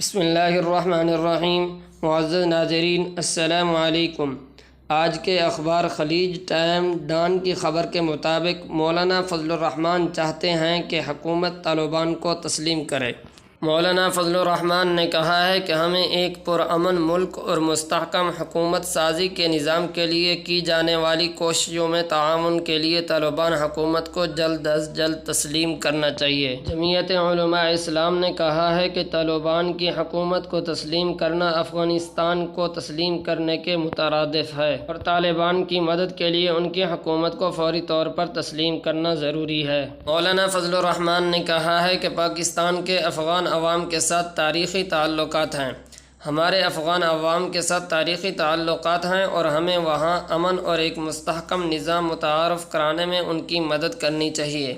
بسم اللہ الرحمن الرحیم۔ معزز ناظرین السلام علیکم۔ آج کے اخبار خلیج ٹائم ڈان کی خبر کے مطابق مولانا فضل الرحمان چاہتے ہیں کہ حکومت طالبان کو تسلیم کرے۔ مولانا فضل الرحمان نے کہا ہے کہ ہمیں ایک پرامن ملک اور مستحکم حکومت سازی کے نظام کے لیے کی جانے والی کوششوں میں تعاون کے لیے طالبان حکومت کو جلد از جلد تسلیم کرنا چاہیے۔ جمعیت علماء اسلام نے کہا ہے کہ طالبان کی حکومت کو تسلیم کرنا افغانستان کو تسلیم کرنے کے مترادف ہے اور طالبان کی مدد کے لیے ان کی حکومت کو فوری طور پر تسلیم کرنا ضروری ہے۔ مولانا فضل الرحمان نے کہا ہے کہ پاکستان کے افغان عوام کے ساتھ تاریخی تعلقات ہیں۔ ہمارے افغان عوام کے ساتھ تاریخی تعلقات ہیں اور ہمیں وہاں امن اور ایک مستحکم نظام متعارف کرانے میں ان کی مدد کرنی چاہیے۔